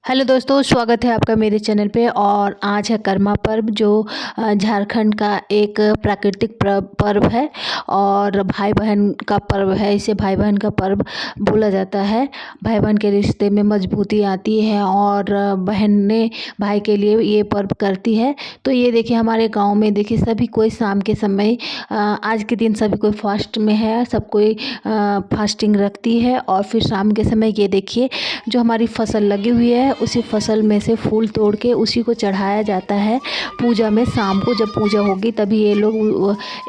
Hello दोस्तों, स्वागत है आपका मेरे चैनल पे। और आज है कर्मा पर्व, जो झारखंड का एक प्राकृतिक पर्व है और भाई बहन का पर्व है। इसे भाई बहन का पर्व बोला जाता है। भाई बहन के रिश्ते में मजबूती आती है और बहन ने भाई के लिए ये पर्व करती है। तो ये देखिए, हमारे गांव में देखिए सभी कोई शाम के समय आज के दिन सभी कोई फास्ट में है, सब कोई फास्टिंग रखती है। और फिर शाम के समय ये देखिए, जो हमारी फसल लगी हुई है उसी फसल में से फूल तोड़ के उसी को चढ़ाया जाता है पूजा में। शाम को जब पूजा होगी तभी ये लोग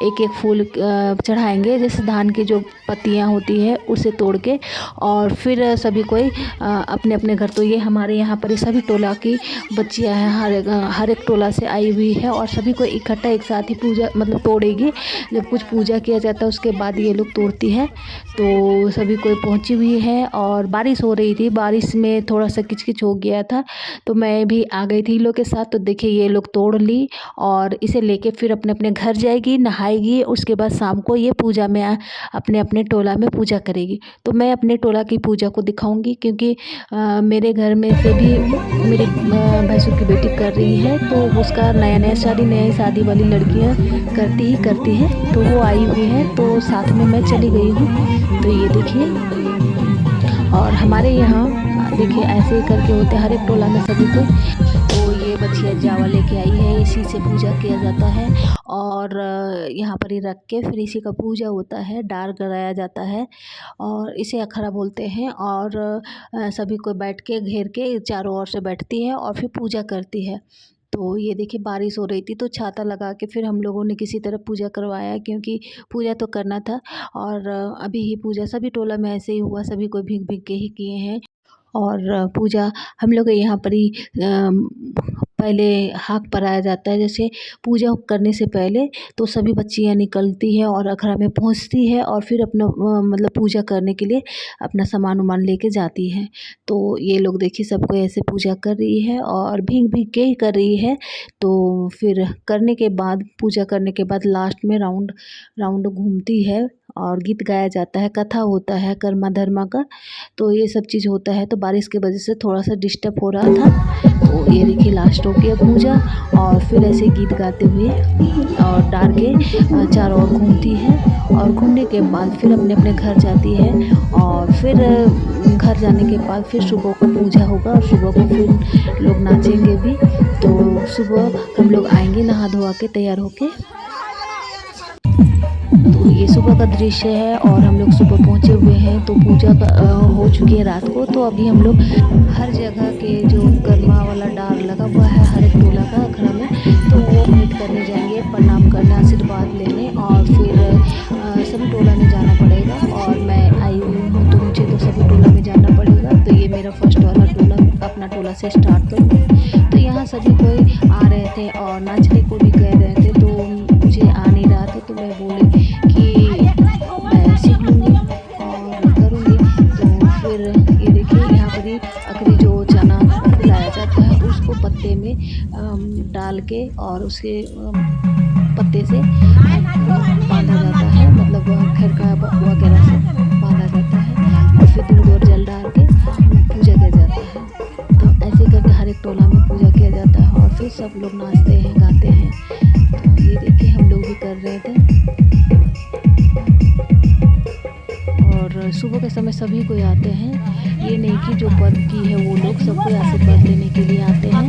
एक एक फूल चढ़ाएंगे, जैसे धान की जो पत्तियां होती है उसे तोड़ के। और फिर सभी कोई अपने अपने घर, तो ये हमारे यहाँ पर सभी टोला की बच्चियां हैं, हर एक टोला से आई हुई है और सभी को इकट्ठा एक साथ ही पूजा मतलब तोड़ेगी। जब कुछ पूजा किया जाता है उसके बाद ये लोग तोड़ती है। तो सभी कोई पहुंची हुई है और बारिश हो रही थी, बारिश में थोड़ा सा किचकिच हो गया था तो मैं भी आ गई थी लोग के साथ। तो देखिए ये लोग तोड़ ली और इसे लेके फिर अपने अपने घर जाएगी, नहाएगी। उसके बाद शाम को ये पूजा में अपने अपने टोला में पूजा करेगी। तो मैं अपने टोला की पूजा को दिखाऊंगी, क्योंकि मेरे घर में से भी मेरी भैंसों की बेटी कर रही है, तो उसका नया शादी वाली लड़कियां करती हैं। तो वो आई हुई है तो साथ में मैं चली गई हूँ। तो ये देखिए, और हमारे यहाँ देखिए ऐसे ही करके होते हैं हर एक टोला में सभी को। तो ये बच्चियाँ जावा लेके आई है, इसी से पूजा किया जाता है और यहाँ पर ही रख के फिर इसी का पूजा होता है, डार कराया जाता है और इसे अखरा बोलते हैं। और सभी को बैठ के घेर के चारों ओर से बैठती है और फिर पूजा करती है। तो ये देखिए, बारिश हो रही थी तो छाता लगा के फिर हम लोगों ने किसी तरह पूजा करवाया, क्योंकि पूजा तो करना था। और अभी ही पूजा सभी टोला में ऐसे ही हुआ, सभी को भीग भीग के ही किए हैं। और पूजा हम लोग यहाँ पर ही पहले हाक पराया जाता है। जैसे पूजा करने से पहले तो सभी बच्चियाँ निकलती है और अखड़ा में पहुँचती है और फिर अपना मतलब पूजा करने के लिए अपना सामान उमान लेके जाती है। तो ये लोग देखिए सबको ऐसे पूजा कर रही है और भीग भीग के ही कर रही है। तो फिर करने के बाद, पूजा करने के बाद लास्ट में राउंड राउंड घूमती है और गीत गाया जाता है, कथा होता है कर्मा धर्मा का। तो ये सब चीज़ होता है। तो बारिश की वजह से थोड़ा सा डिस्टर्ब हो रहा था। तो ये देखिए लास्ट हो गया पूजा और फिर ऐसे गीत गाते हुए और डार के चारों ओर घूमती है। और घूमने के बाद फिर अपने अपने घर जाती है। और फिर घर जाने के बाद फिर सुबह को पूजा होगा और सुबह को फिर लोग नाचेंगे भी। तो सुबह हम लोग आएंगे नहा धोवा के तैयार होके। तो ये सुबह का दृश्य है और हम लोग सुबह पहुंचे हुए हैं। तो पूजा हो चुकी है रात को। तो अभी हम लोग हर जगह के जो कर्मा वाला डार लगा हुआ है हर एक टोला का अखड़ा में, तो वो भेंट करने जाएंगे, प्रणाम करने, आशीर्वाद लेने। और फिर सभी टोला में जाना पड़ेगा और मैं आई हुई हूँ तो मुझे तो सभी टोला में जाना पड़ेगा। तो ये मेरा फर्स्ट वाला टोला, अपना टोला से स्टार्ट करूँगी। तो यहाँ सभी कोई आ रहे थे और नाचने को भी कह रहे थे, तो मुझे आ नहीं रहा था। तो मैं बोली कि मैं सीख लूँगी और करूँगी। तो फिर ये देखिए, यहाँ पर ही अखरी जो चना खिलाया जाता है उसको पत्ते में डाल के और उसके पत्ते से बांधा जाता है, मतलब खरका वगैरह से बांधा जाता है। और फिर दूध और जल डाल के पूजा किया जाता है। तो ऐसे करके हर एक टोला में पूजा किया जाता है और फिर सब लोग नाचते हैं, गाते हैं। तो ये देखिए हम लोग भी कर रहे थे। और सुबह के समय सभी कोई आते हैं, ये नहीं कि जो पद की है वो लोग, सबको आशीर्वाद लेने के लिए आते हैं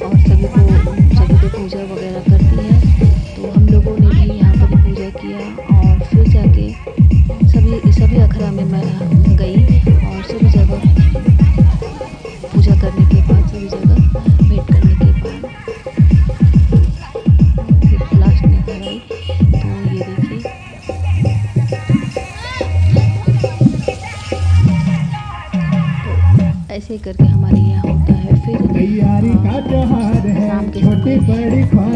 और सभी को पूजा वगैरह करती है। तो हम लोगों ने भी यहाँ पर पूजा किया और फिर जाके सभी अखड़ा में मैं गई और सभी जगह पूजा करने के बाद, सभी जगह भेंट करने के बाद फिर लास्ट में घर आई। तो ये देखिए, तो ऐसे करके हमारे यहाँ होता है। फिर शाम के समय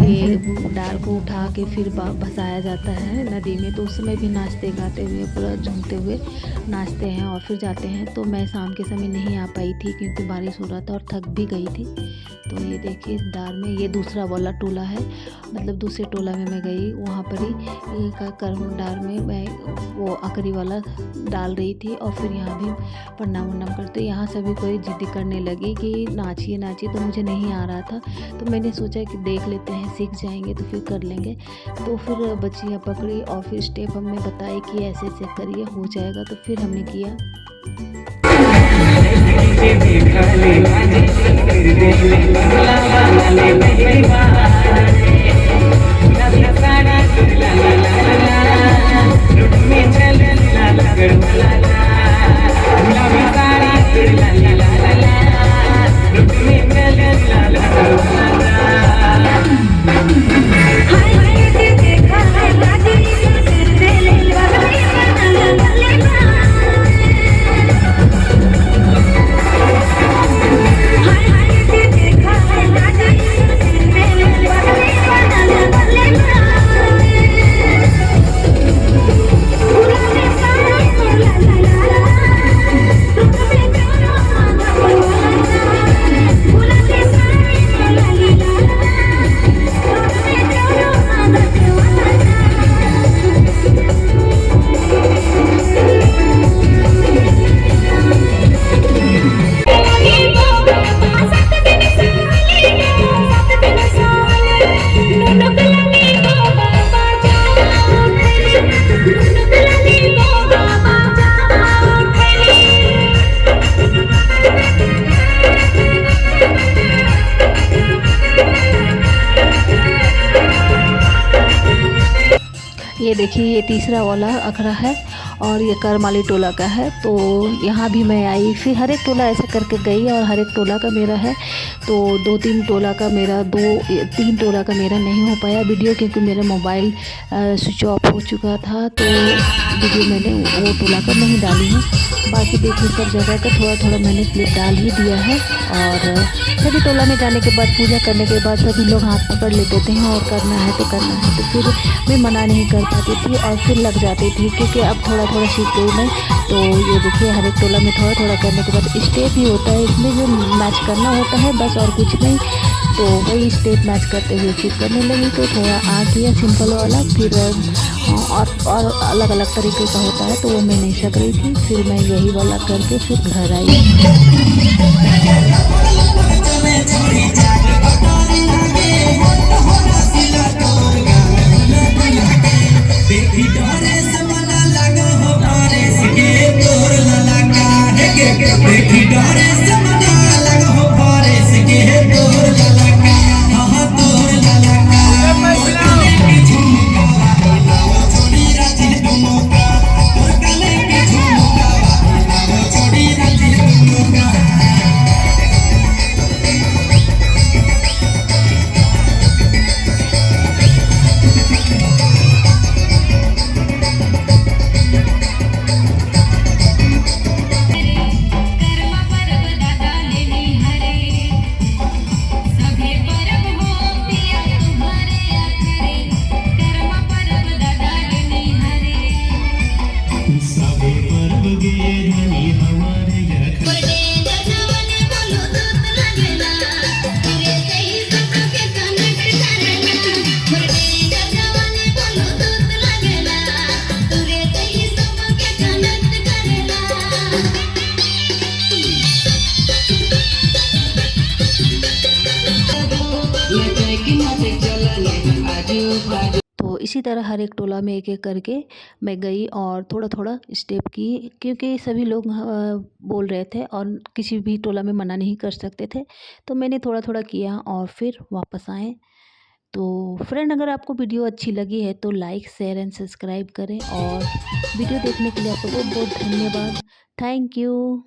ये डाल को उठा के फिर भसाया जाता है नदी में। तो उस समय भी नाचते गाते हुए पूरा झूमते हुए नाचते हैं और फिर जाते हैं। तो मैं शाम के समय नहीं आ पाई थी क्योंकि बारिश हो रहा था और थक भी गई थी। तो ये देखिए डार में ये दूसरा वाला टोला है, मतलब दूसरे टोला में मैं गई, वहाँ पर ही का कर्म डार में मैं वो अकरी वाला डाल रही थी। और फिर यहाँ भी प्रणाम वनाम करते, यहाँ सभी कोई जिद्दी करने लगी कि नाचिए नाचिए। तो मुझे नहीं आ रहा था, तो मैंने सोचा कि देख लेते हैं, सीख जाएंगे तो फिर कर लेंगे। तो फिर बच्चियाँ पकड़ी और फिर स्टेप हमने बताए कि ऐसे ऐसे करिए हो जाएगा। तो फिर हमने किया। ये देखिए ये तीसरा वाला अखड़ा है और ये करमाली टोला का है। तो यहाँ भी मैं आई, फिर हर एक टोला ऐसे करके गई और हर एक टोला का मेरा है। तो 2-3 टोला का मेरा 2-3 टोला का मेरा नहीं हो पाया वीडियो, क्योंकि मेरा मोबाइल स्विच ऑफ हो चुका था। तो वीडियो मैंने वो टोला का नहीं डाली है। बाकी देखिए सब जगह का थोड़ा थोड़ा मैंने क्लिप डाल ही दिया है। और सभी टोला में जाने के बाद पूजा करने के बाद सभी लोग हाथ पकड़ लेते थे और करना है तो करना है। तो फिर मैं मना नहीं कर पाती थी और फिर लग जाती थी, क्योंकि अब थोड़ा थोड़ा सीख गई मैं। तो ये देखिए हर एक टोला में थोड़ा थोड़ा करने के बाद स्टेप ही होता है, इसमें जो मैच करना होता है बस, और कुछ नहीं। तो वही स्टेप मैच करते हुए फिर करने लगी। तो थोड़ा आ गया सिंपल वाला, फिर और अलग अलग तरीके का होता है तो वो मैं नहीं सक रही थी। फिर मैं यही वाला करके फिर घर आई। तो इसी तरह हर एक टोला में एक एक करके मैं गई और थोड़ा थोड़ा स्टेप की, क्योंकि सभी लोग बोल रहे थे और किसी भी टोला में मना नहीं कर सकते थे। तो मैंने थोड़ा थोड़ा किया और फिर वापस आए। तो फ्रेंड, अगर आपको वीडियो अच्छी लगी है तो लाइक शेयर एंड सब्सक्राइब करें, और वीडियो देखने के लिए आपको बहुत बहुत धन्यवाद। Thank you.